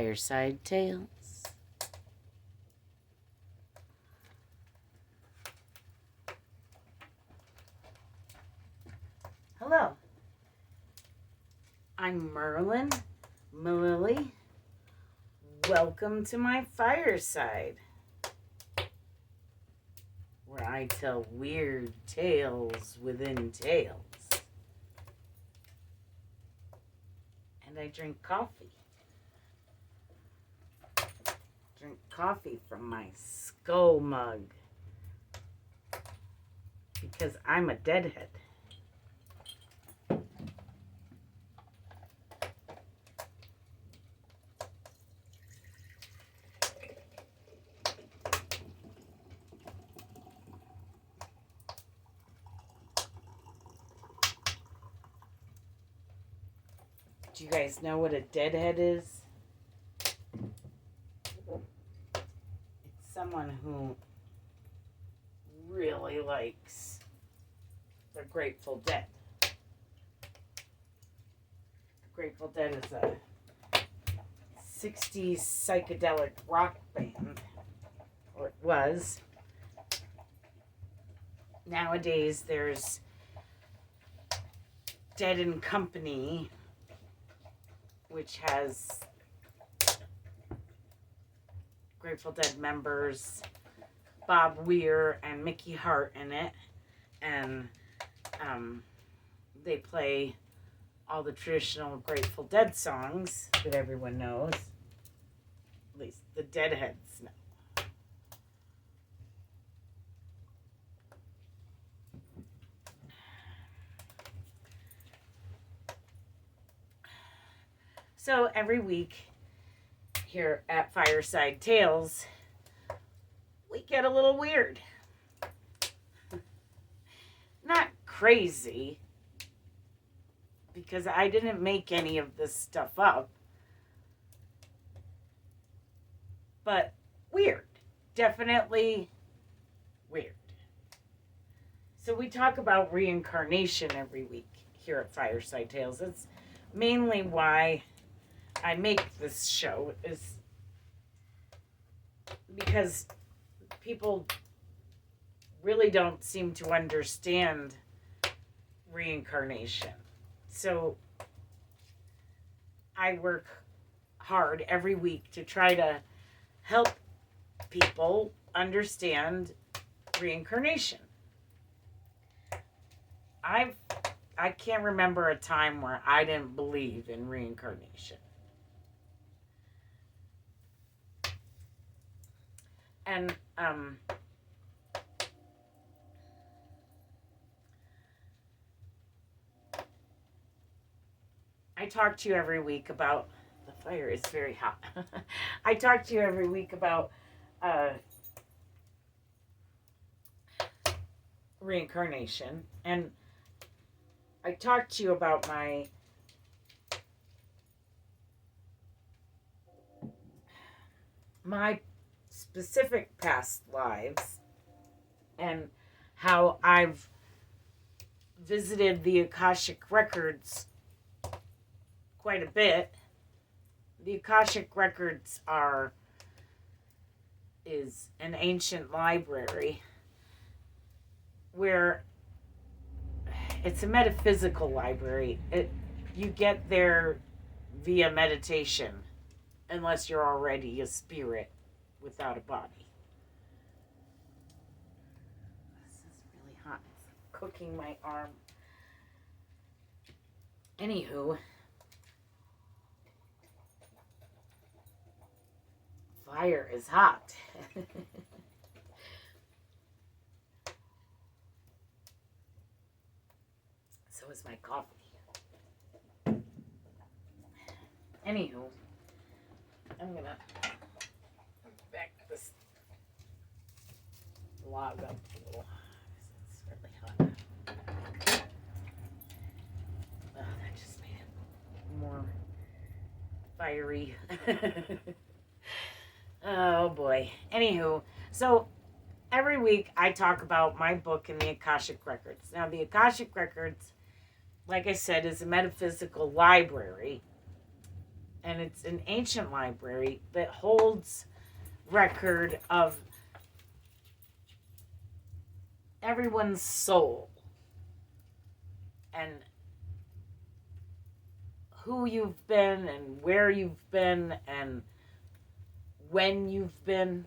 Fireside Tales. Hello, I'm Merlin, Mililli. Welcome to my fireside, where I tell weird tales within tales. And I drink coffee. Drink coffee from my skull mug. Because I'm a deadhead. Do you guys know what a deadhead is? It's someone who really likes the Grateful Dead. The Grateful Dead is a 60s psychedelic rock band, or it was. Nowadays there's Dead and Company, which has Grateful Dead members Bob Weir and Mickey Hart in it, and they play all the traditional Grateful Dead songs that everyone knows. At least the Deadheads know. So every week here at Fireside Tales, we get a little weird. Not crazy, because I didn't make any of this stuff up, but weird. Definitely weird. So we talk about reincarnation every week here at Fireside Tales. It's mainly why I make this show, is because people really don't seem to understand reincarnation. So I work hard every week to try to help people understand reincarnation. I can't remember a time where I didn't believe in reincarnation. And I talk to you every week about, the fire is very hot. I talk to you every week about reincarnation, and I talk to you about my specific past lives and how I've visited the Akashic Records quite a bit. The Akashic Records is an ancient library where it's a metaphysical library. You get there via meditation, unless you're already a spirit without a body. This is really hot. It's cooking my arm. Anywho, fire is hot. So is my coffee. Anywho, I'm gonna back this log up a little. It's really hot. Oh, that just made it more fiery. Oh boy. Anywho, so every week I talk about my book in the Akashic Records. Now, the Akashic Records, like I said, is a metaphysical library. And it's an ancient library that holds record of everyone's soul and who you've been and where you've been and when you've been.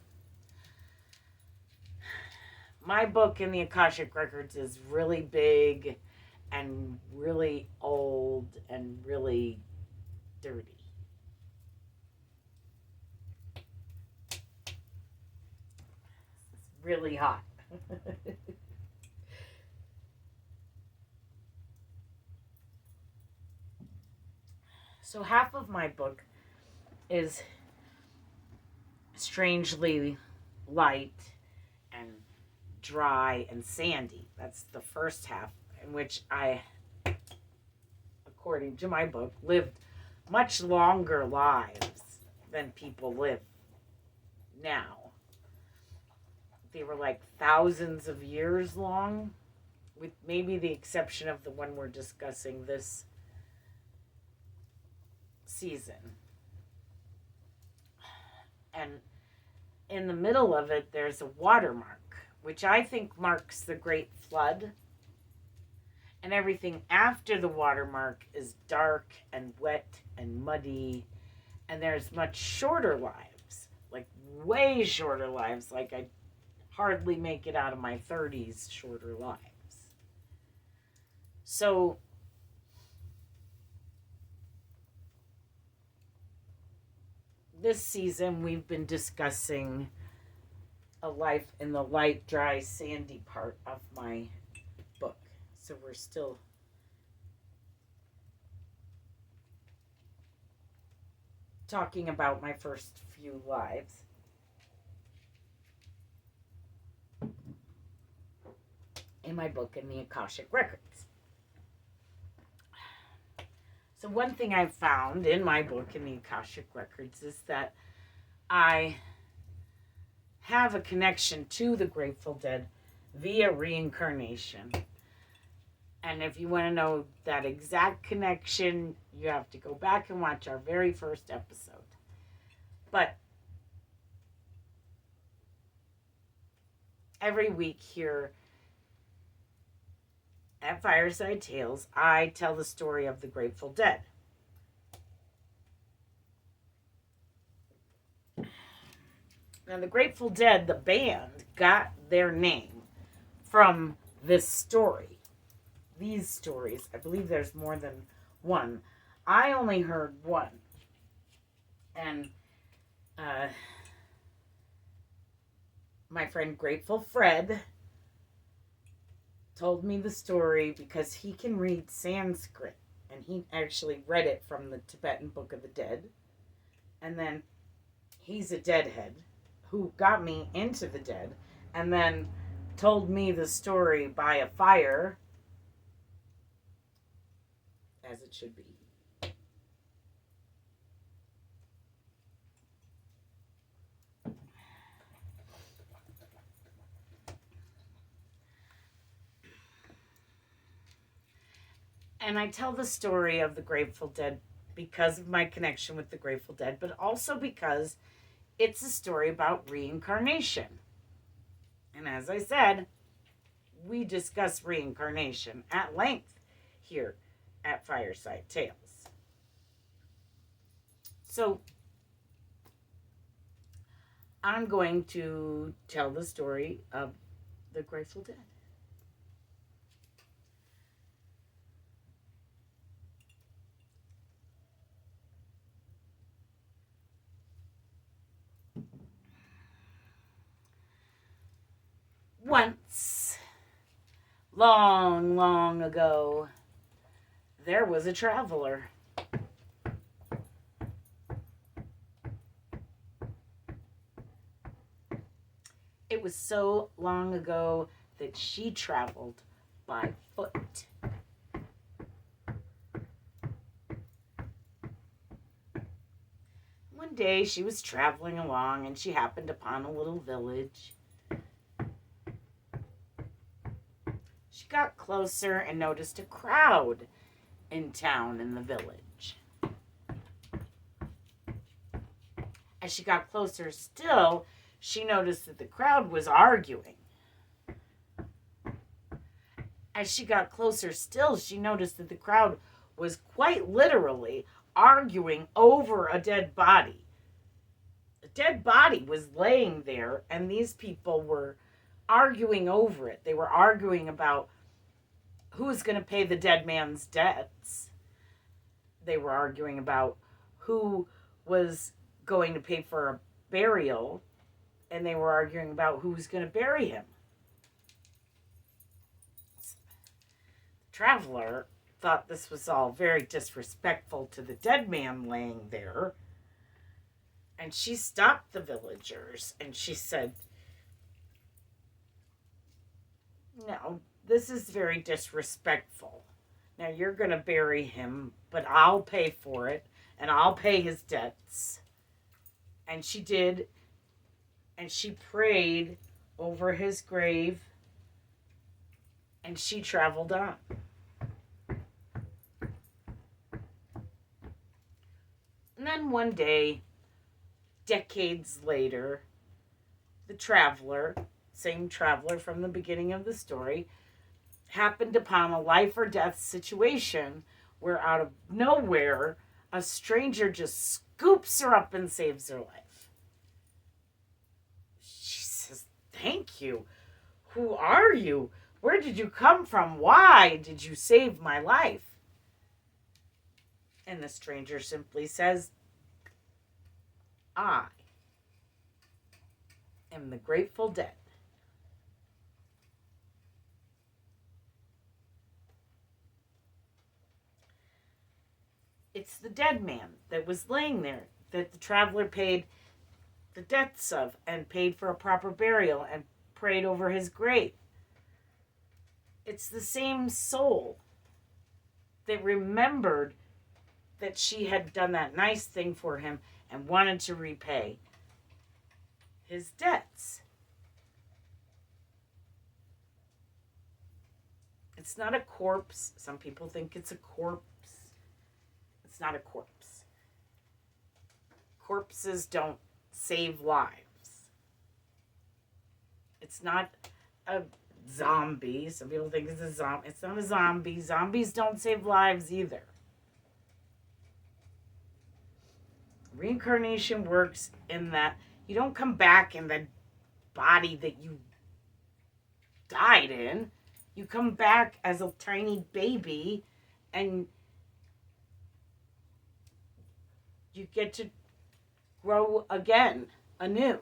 My book in the Akashic Records is really big and really old and really dirty. It's really hot. So half of my book is strangely light and dry and sandy. That's the first half, in which I, according to my book, lived much longer lives than people live now. They were like thousands of years long, with maybe the exception of the one we're discussing this season. And in the middle of it, there's a watermark, which I think marks the Great Flood. And everything after the watermark is dark and wet and muddy. And there's much shorter lives, like way shorter lives, like I hardly make it out of my 30s shorter lives. So this season we've been discussing a life in the light, dry, sandy part of my book. So we're still talking about my first few lives. In my book in the Akashic Records. So one thing I've found in my book in the Akashic Records is that I have a connection to the Grateful Dead via reincarnation. And if you want to know that exact connection, you have to go back and watch our very first episode. But every week here at Fireside Tales, I tell the story of the Grateful Dead. Now, the Grateful Dead, the band, got their name from this story. These stories. I believe there's more than one. I only heard one. And my friend Grateful Fred told me the story because he can read Sanskrit. And he actually read it from the Tibetan Book of the Dead. And then he's a deadhead who got me into the Dead. And then told me the story by a fire, as it should be. And I tell the story of the Grateful Dead because of my connection with the Grateful Dead, but also because it's a story about reincarnation. And as I said, we discuss reincarnation at length here at Fireside Tales. So I'm going to tell the story of the Grateful Dead. Once, long, long ago, there was a traveler. It was so long ago that she traveled by foot. One day she was traveling along and she happened upon a little village. She got closer and noticed a crowd in town in the village. As she got closer still, she noticed that the crowd was arguing. As she got closer still, she noticed that the crowd was quite literally arguing over a dead body. A dead body was laying there, and these people were arguing over it. They were arguing about who was going to pay the dead man's debts. They were arguing about who was going to pay for a burial, and they were arguing about who was going to bury him. The traveler thought this was all very disrespectful to the dead man laying there, and she stopped the villagers and she said, "No, this is very disrespectful. Now you're going to bury him, but I'll pay for it, and I'll pay his debts." And she did, and she prayed over his grave, and she traveled on. And then one day, decades later, the traveler, same traveler from the beginning of the story, happened upon a life or death situation where out of nowhere, a stranger just scoops her up and saves her life. She says, "Thank you. Who are you? Where did you come from? Why did you save my life?" And the stranger simply says, "I am the Grateful Dead." It's the dead man that was laying there that the traveler paid the debts of and paid for a proper burial and prayed over his grave. It's the same soul that remembered that she had done that nice thing for him and wanted to repay his debts. It's not a corpse. Some people think it's a corpse. It's not a corpse. Corpses don't save lives. It's not a zombie. Some people think it's a zombie. It's not a zombie. Zombies don't save lives either. Reincarnation works in that you don't come back in the body that you died in. You come back as a tiny baby and you get to grow again, anew.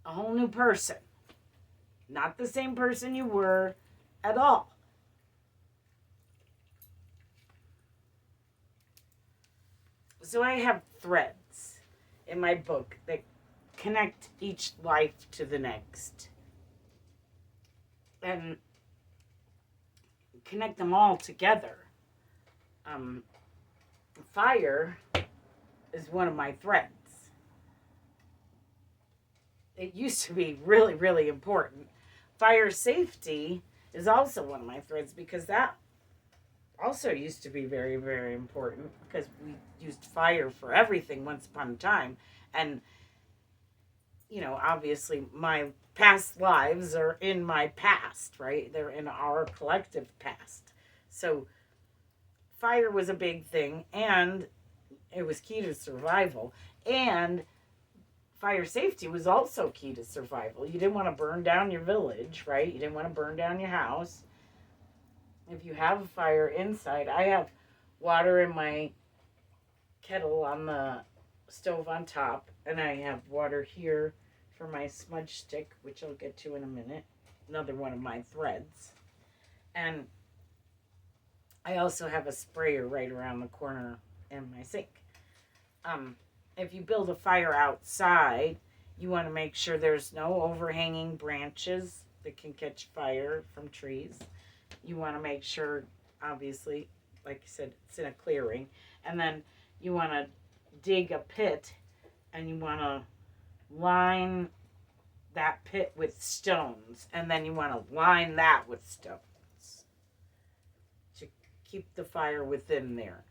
A whole new person. Not the same person you were at all. So I have threads in my book that connect each life to the next. And connect them all together. Fire is one of my threads. It used to be really, really important. Fire safety is also one of my threads because that also used to be very, very important because we used fire for everything once upon a time. And, you know, obviously my past lives are in my past, right? They're in our collective past. So fire was a big thing, and it was key to survival. And fire safety was also key to survival. You didn't want to burn down your village, right? You didn't want to burn down your house. If you have a fire inside, I have water in my kettle on the stove on top, and I have water here for my smudge stick, which I'll get to in a minute. Another one of my threads. And I also have a sprayer right around the corner in my sink. If you build a fire outside, you want to make sure there's no overhanging branches that can catch fire from trees. You want to make sure, obviously, like I said, it's in a clearing. And then you want to dig a pit and you want to line that pit with stones. And then you want to line that with stones to keep the fire within there.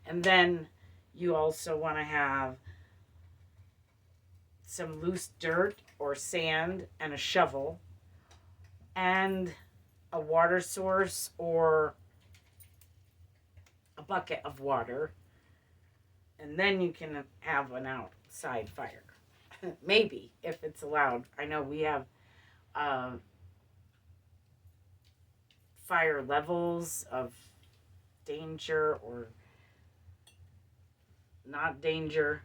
And then you also want to have some loose dirt or sand and a shovel and a water source or a bucket of water, and then you can have an outside fire. Maybe, if it's allowed. I know we have fire levels of danger or not danger.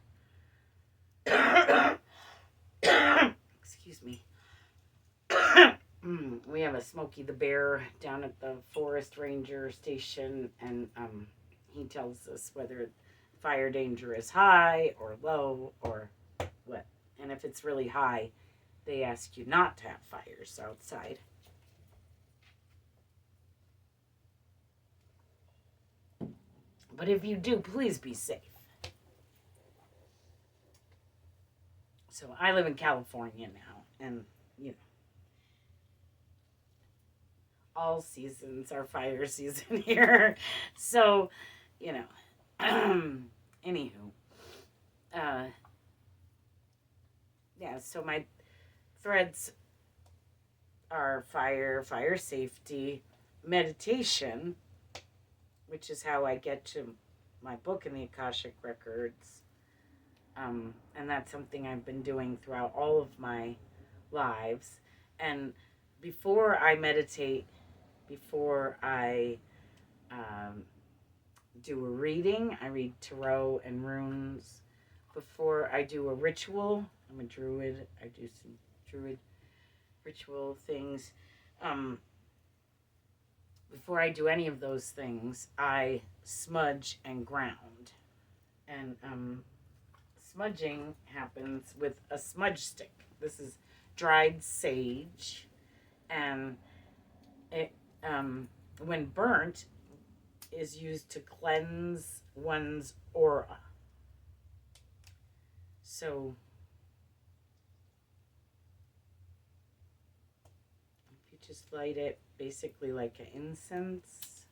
Excuse me. We have a Smokey the Bear down at the forest ranger station, and he tells us whether fire danger is high or low or what. And if it's really high, they ask you not to have fires outside. But if you do, please be safe. So I live in California now, and all seasons are fire season here. So, anywho, yeah, so my threads are fire safety, meditation, which is how I get to my book in the Akashic Records. And that's something I've been doing throughout all of my lives. And before I meditate, before I do a reading, I read tarot and runes. Before I do a ritual, I'm a druid, I do some druid ritual things. Before I do any of those things, I smudge and ground. And smudging happens with a smudge stick. This is dried sage, and it, when burnt, is used to cleanse one's aura. So if you just light it basically like an incense,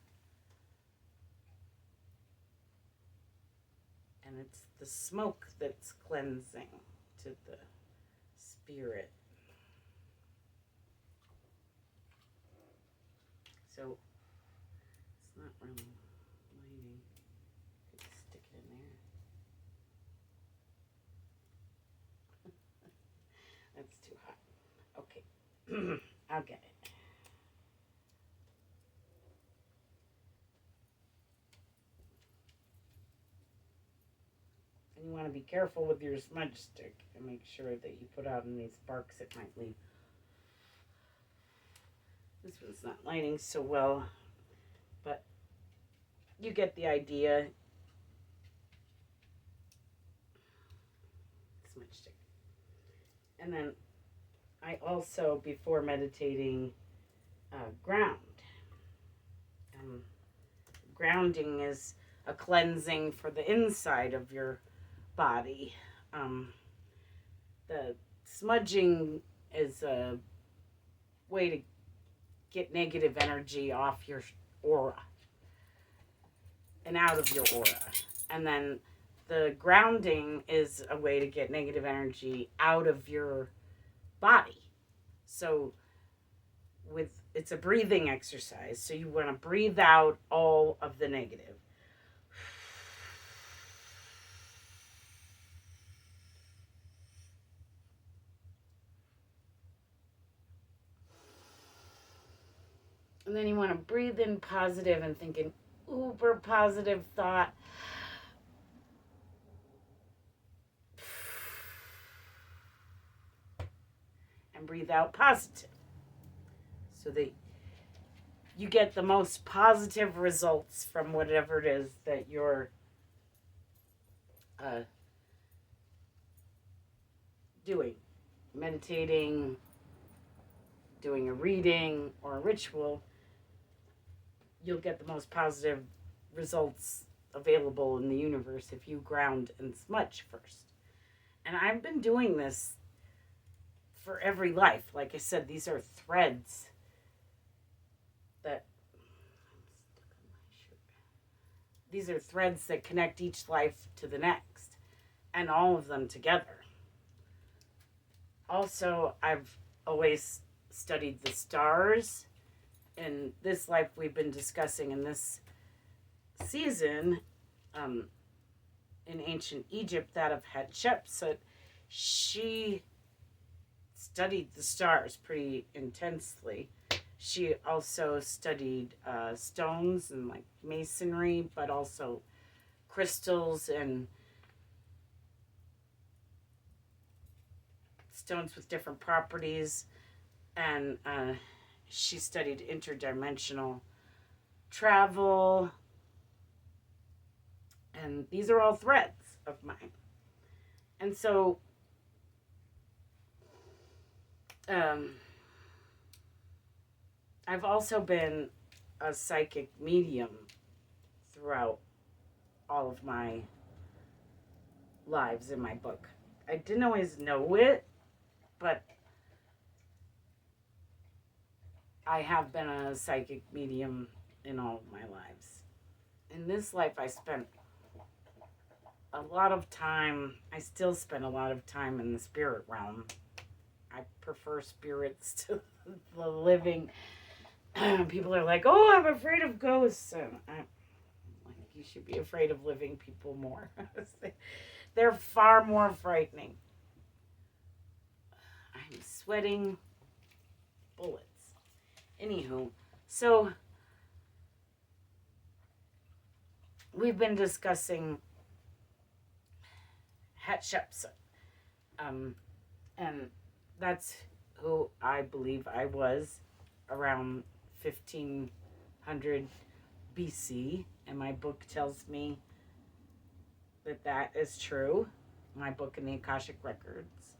and it's the smoke that's cleansing to the spirit. So it's not really lighting. Just stick it in there. That's too hot. Okay. I'll get it. And you want to be careful with your smudge stick and make sure that you put out any sparks it might leave. This one's not lighting so well, but you get the idea. Smudge stick. And then I also, before meditating, ground. Grounding is a cleansing for the inside of your body. The smudging is a way to get negative energy off your aura and out of your aura. And then the grounding is a way to get negative energy out of your body. So it's a breathing exercise. So you want to breathe out all of the negative. And then you want to breathe in positive and think an uber positive thought. And breathe out positive. So that you get the most positive results from whatever it is that you're doing. Meditating, doing a reading or a ritual. You'll get the most positive results available in the universe if you ground and smudge first. And I've been doing this for every life. Like I said, these are threads that these are threads that connect each life to the next, and all of them together. Also, I've always studied the stars. In this life we've been discussing in this season, um, in ancient Egypt, that of Hatshepsut, she studied the stars pretty intensely. She also studied stones and like masonry, but also crystals and stones with different properties. And she studied interdimensional travel. And these are all threads of mine. And so I've also been a psychic medium throughout all of my lives in my book. I didn't always know it, but I have been a psychic medium in all of my lives. In this life, I spent a lot of time, I still spend a lot of time in the spirit realm. I prefer spirits to the living. People are like, oh, I'm afraid of ghosts. And I'm like, you should be afraid of living people more. They're far more frightening. I'm sweating bullets. Anywho, so we've been discussing Hatshepsut. And that's who I believe I was around 1500 BC. And my book tells me that that is true. My book in the Akashic Records.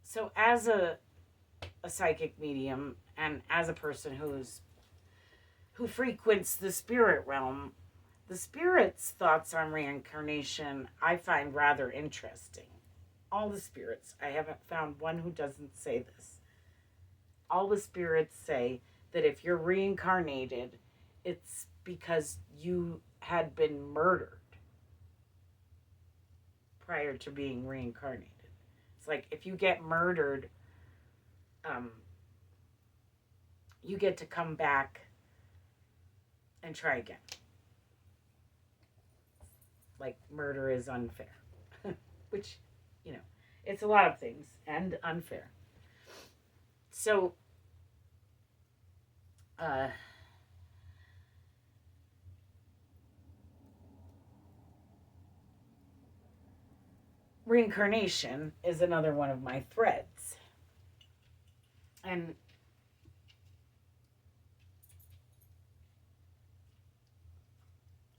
So as a psychic medium and as a person who frequents the spirit realm, the spirit's thoughts on reincarnation I find rather interesting. All the spirits, I haven't found one who doesn't say this. All the spirits say that if you're reincarnated, it's because you had been murdered prior to being reincarnated. It's like if you get murdered, you get to come back and try again. Like murder is unfair, which, you know, it's a lot of things and unfair. So, reincarnation is another one of my threads. And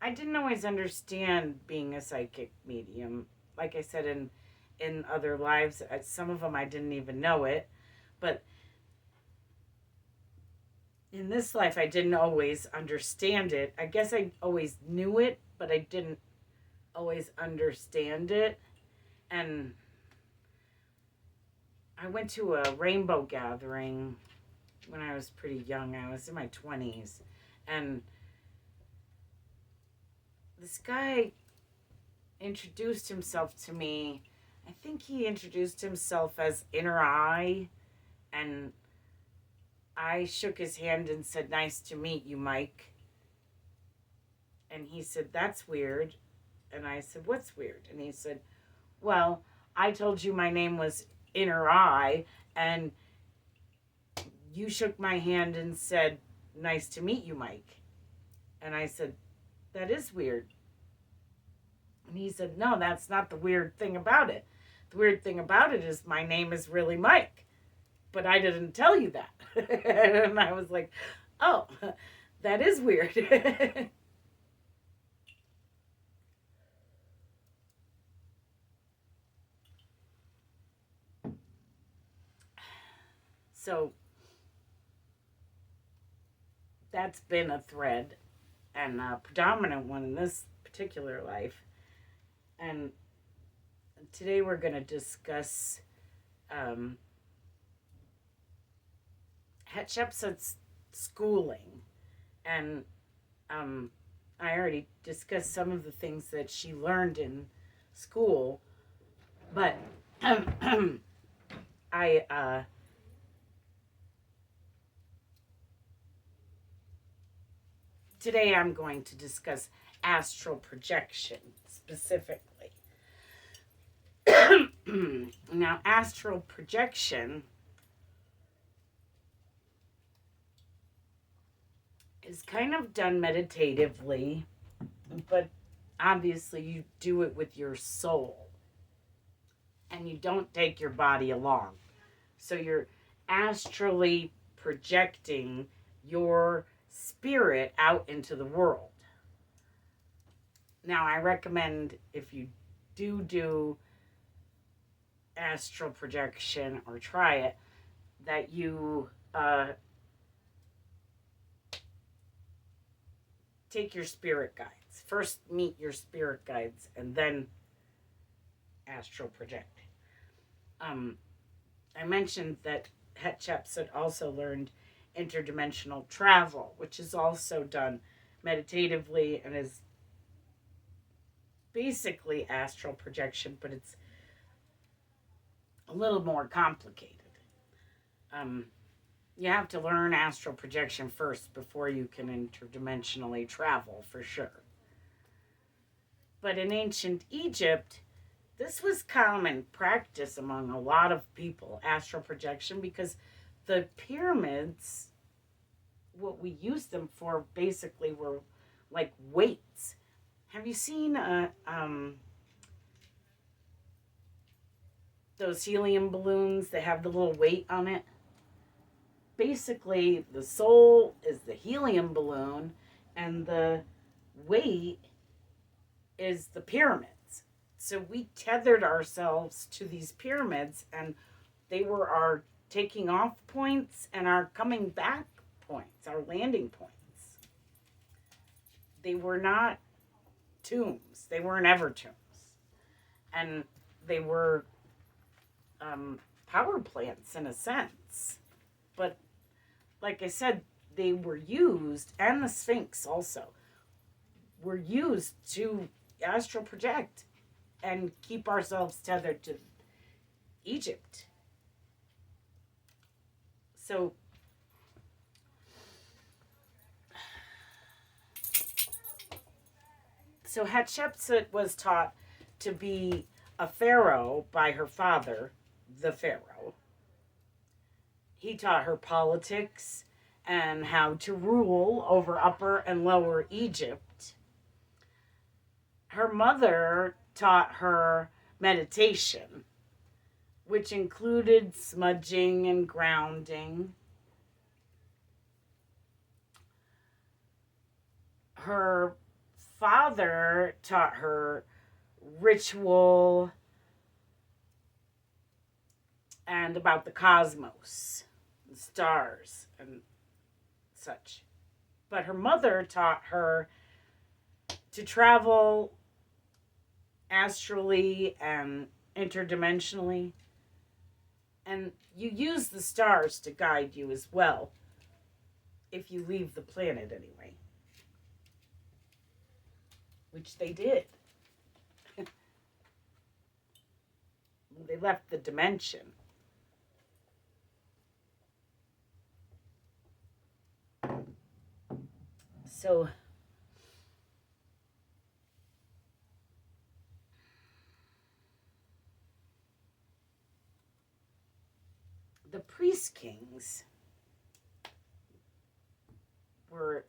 I didn't always understand being a psychic medium. Like I said, in other lives, some of them I didn't even know it. But in this life, I didn't always understand it. I guess I always knew it, but I didn't always understand it. And I went to a rainbow gathering when I was pretty young. I was in my 20s. And this guy introduced himself to me. I think he introduced himself as Inner Eye. And I shook his hand and said, "Nice to meet you, Mike." And he said, "That's weird." And I said, "What's weird?" And he said, "Well, I told you my name was Inner Eye, and you shook my hand and said, 'Nice to meet you, Mike.'" And I said, "That is weird." And he said, "No, that's not the weird thing about it. The weird thing about it is my name is really Mike. But I didn't tell you that." And I was like, "Oh, that is weird." So that's been a thread and a predominant one in this particular life. And today we're going to discuss Hatshepsut's schooling. And I already discussed some of the things that she learned in school, but I today I'm going to discuss astral projection specifically. Now, astral projection is kind of done meditatively, but obviously you do it with your soul and you don't take your body along. So you're astrally projecting your spirit out into the world. Now, I recommend if you do astral projection or try it, that you take your spirit guides. First, meet your spirit guides and then astral project. I mentioned that Hatshepsut also learned interdimensional travel, which is also done meditatively and is basically astral projection, but it's a little more complicated. You have to learn astral projection first before you can interdimensionally travel, for sure. But in ancient Egypt, this was common practice among a lot of people, astral projection, because the pyramids, what we used them for basically were like weights. Have you seen those helium balloons that have the little weight on it? Basically, the soul is the helium balloon, and the weight is the pyramids. So we tethered ourselves to these pyramids, and they were our taking off points and our coming back points, our landing points. They were not tombs. They weren't ever tombs. And they were power plants in a sense. But like I said, they were used, and the Sphinx also, were used to astral project and keep ourselves tethered to Egypt. So Hatshepsut was taught to be a pharaoh by her father, the pharaoh. He taught her politics and how to rule over Upper and Lower Egypt. Her mother taught her meditation, which included smudging and grounding. Her father taught her ritual and about the cosmos, the stars, and such. But her mother taught her to travel astrally and interdimensionally. And you use the stars to guide you as well, if you leave the planet anyway. Which they did. They left the dimension. So the priest kings were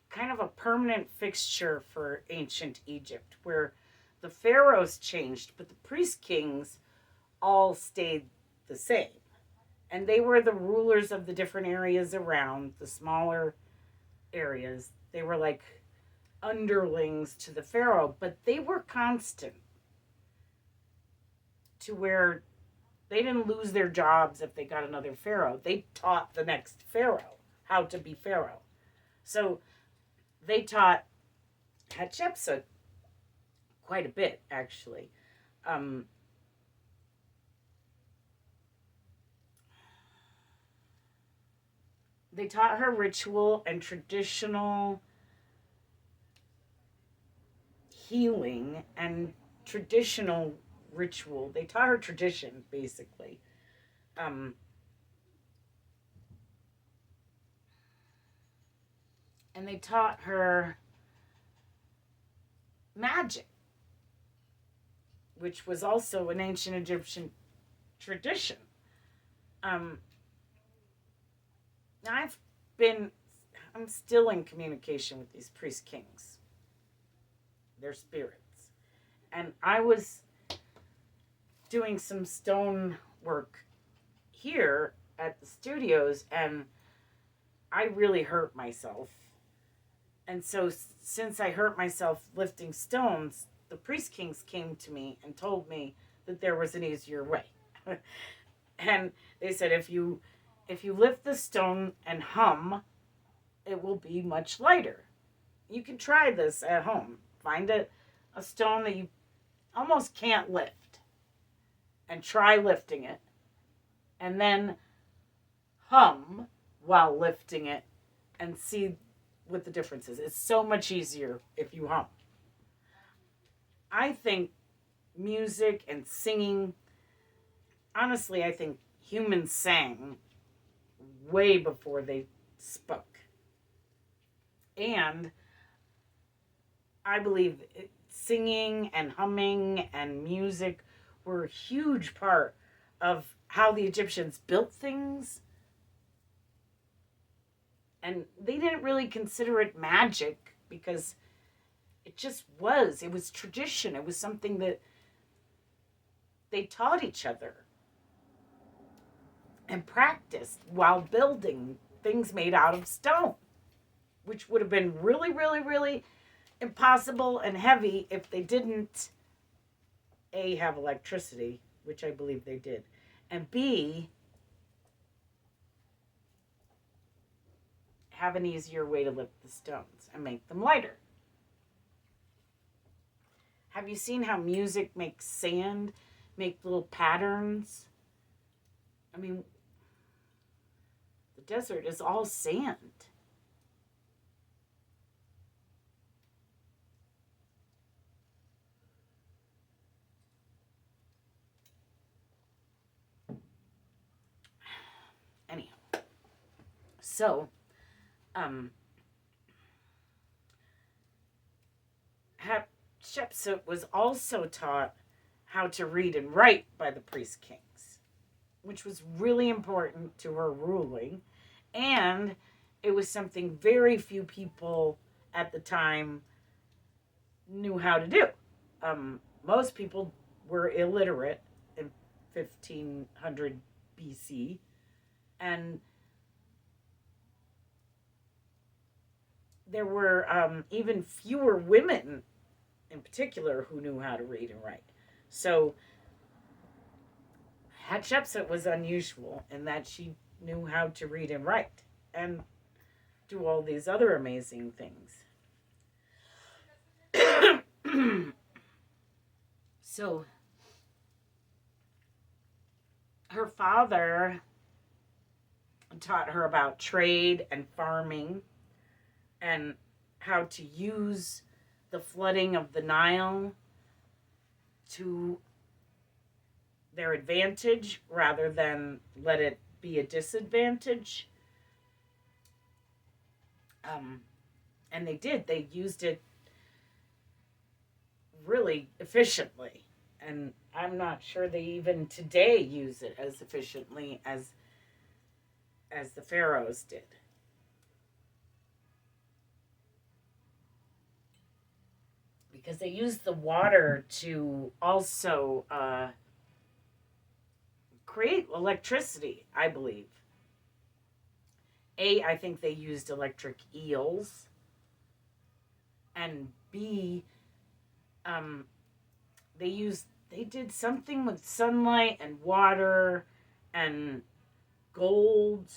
kind of a permanent fixture for ancient Egypt, where the pharaohs changed, but the priest kings all stayed the same. And they were the rulers of the different areas around, the smaller areas. They were like underlings to the pharaoh, but they were constant, to where they didn't lose their jobs if they got another pharaoh. They taught the next pharaoh how to be pharaoh. So they taught Hatshepsut quite a bit, actually. They taught her ritual and traditional healing and traditional ritual. They taught her tradition, basically. Um, and they taught her magic, which was also an ancient Egyptian tradition. Um, I've been, I'm still in communication with these priest kings, their spirits. And I was doing some stone work here at the studios, and I really hurt myself. And so, since I hurt myself lifting stones, the priest kings came to me and told me that there was an easier way. And they said, if you lift the stone and hum, it will be much lighter. You can try this at home. Find a stone that you almost can't lift and try lifting it. And then hum while lifting it and see what the difference is. It's so much easier if you hum. I think music and singing, honestly, I think humans sang way before they spoke. And I believe singing and humming and music were a huge part of how the Egyptians built things. And they didn't really consider it magic because it just was. It was tradition. It was something that they taught each other and practiced while building things made out of stone, which would have been really, really, really impossible and heavy if they didn't, A, have electricity, which I believe they did, and B, have an easier way to lift the stones and make them lighter. Have you seen how music makes sand make little patterns? I mean, the desert is all sand. Anyhow, so, Hatshepsut was also taught how to read and write by the priest kings, which was really important to her ruling. And it was something very few people at the time knew how to do. Most people were illiterate in 1500 BC. And there were even fewer women in particular who knew how to read and write. So Hatshepsut was unusual in that she knew how to read and write and do all these other amazing things. So her father taught her about trade and farming and how to use the flooding of the Nile to their advantage rather than let it be a disadvantage. And they did. They used it really efficiently. And I'm not sure they even today use it as efficiently as the pharaohs did. Because they used the water to also create electricity, I believe. A, I think they used electric eels. And B, they did something with sunlight and water and gold.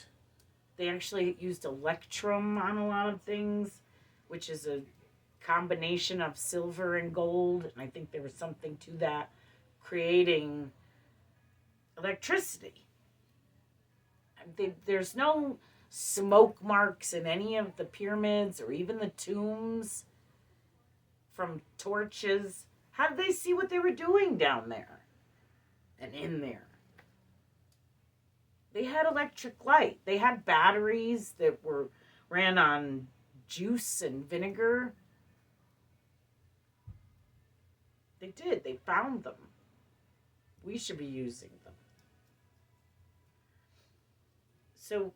They actually used electrum on a lot of things, which is a combination of silver and gold. And I think there was something to that, creating electricity. There's no smoke marks in any of the pyramids or even the tombs. from torches. How did they see what they were doing down there and in there? They had electric light. They had batteries that ran on juice and vinegar. They did. They found them. We should be using them. So,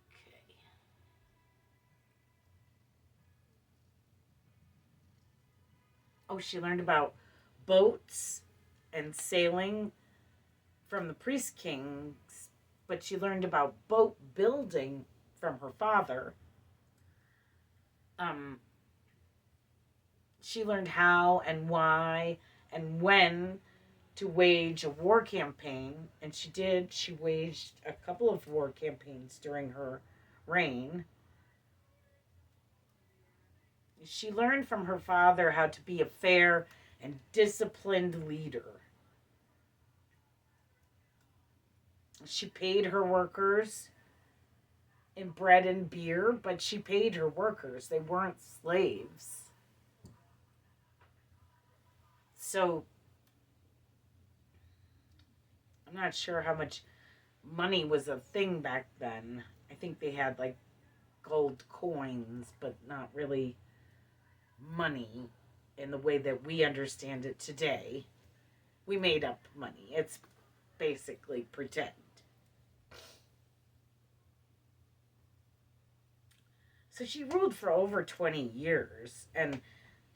okay. Oh, she learned about boats and sailing from the priest kings, but she learned about boat building from her father. She learned how and why and when to wage a war campaign, and she did. She waged a couple of war campaigns during her reign. She learned from her father how to be a fair and disciplined leader. She paid her workers in bread and beer, but she paid her workers. They weren't slaves. So, I'm not sure how much money was a thing back then. I think they had like gold coins, but not really money in the way that we understand it today. We made up money. It's basically pretend. So she ruled for over 20 years, and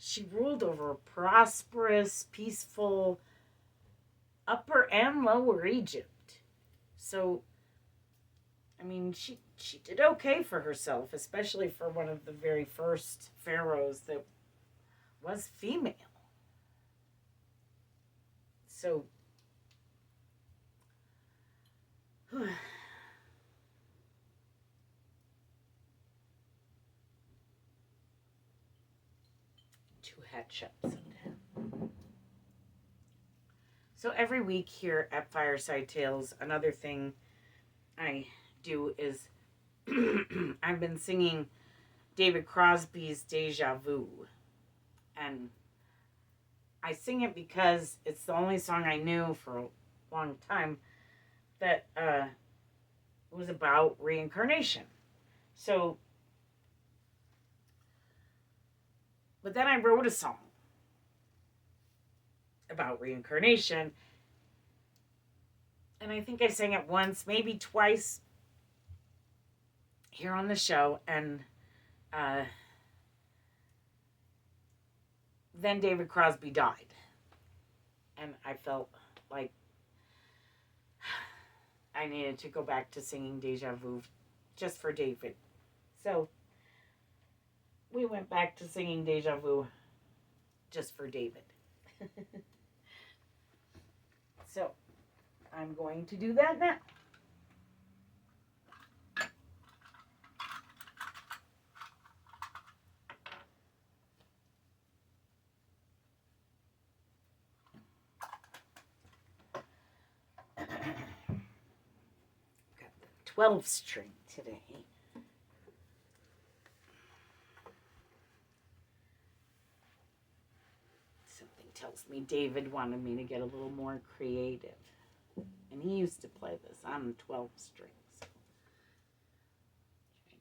she ruled over prosperous, peaceful Upper and Lower Egypt. So, I mean, she did okay for herself, especially for one of the very first pharaohs that was female. So, to Hatshepsut. So every week here at Fireside Tales, another thing I do is I've been singing David Crosby's Deja Vu. And I sing it because it's the only song I knew for a long time that was about reincarnation. So, but then I wrote a song about reincarnation, and I think I sang it once, maybe twice here on the show, and then David Crosby died, and I felt like I needed to go back to singing Deja Vu just for David. So we went back to singing Deja Vu just for David. So I'm going to do that now. Got the 12 string today. Tells me David wanted me to get a little more creative. And he used to play this on 12 strings. Trying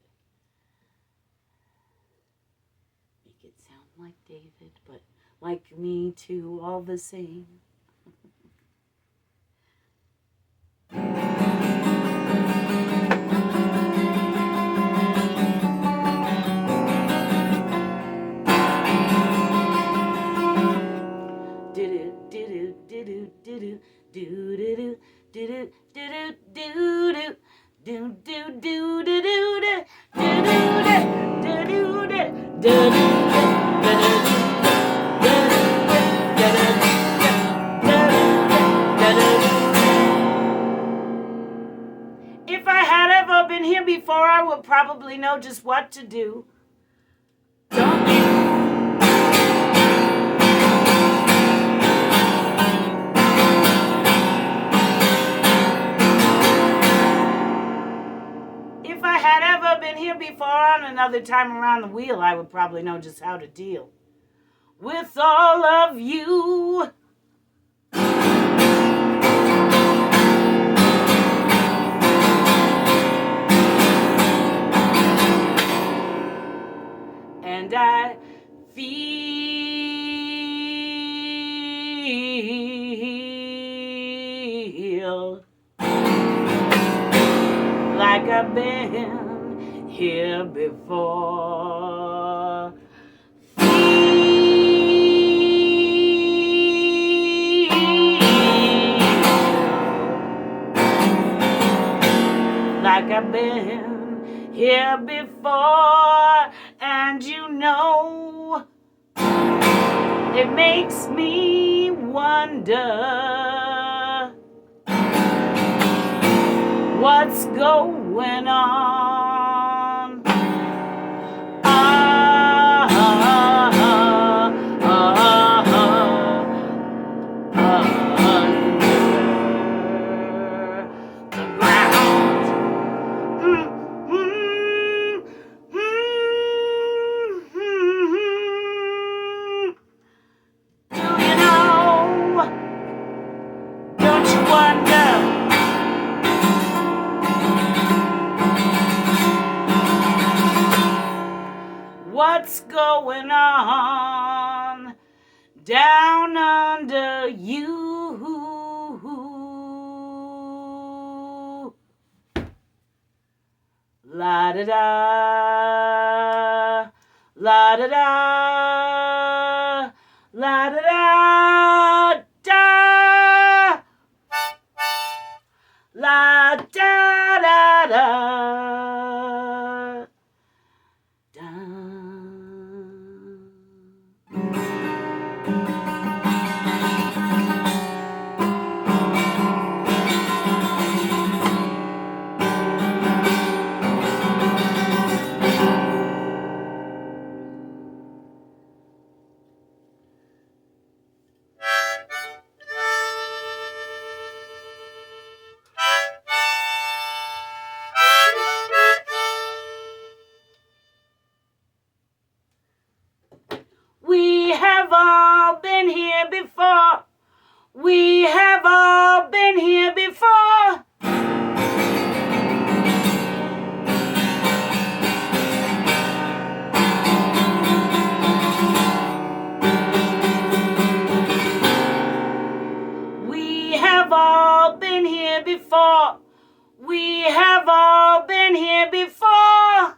to make it sound like David, but like me too, all the same. If I had ever been here before, I would probably know just what to do. Don't you? If I other time around the wheel, I would probably know just how to deal with all of you. And I feel like I've been here before. Like I've been here before, and you know, it makes me wonder what's going on. What's going on down under you? La da da, la da da, la da da da, la da da da. We have all been here before. We have all been here before. We have all been here before. We have all been here before.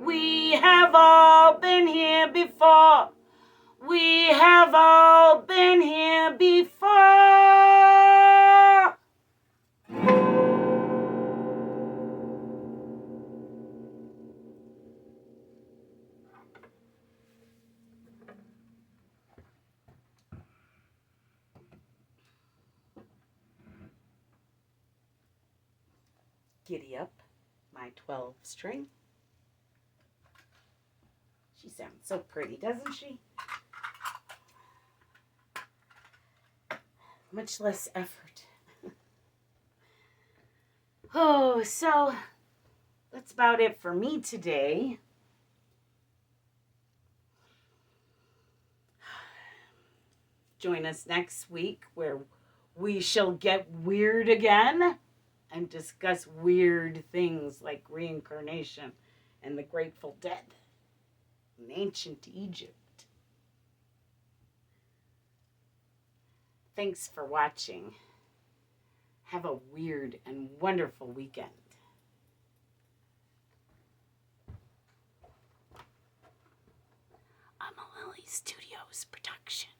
We have all been here before. We have all been here before. Giddy up, my 12 string. She sounds so pretty, doesn't she? Much less effort. Oh, so that's about it for me today. Join us next week where we shall get weird again and discuss weird things like reincarnation and the Grateful Dead in ancient Egypt. Thanks for watching. Have a weird and wonderful weekend. A Mililli Studios production.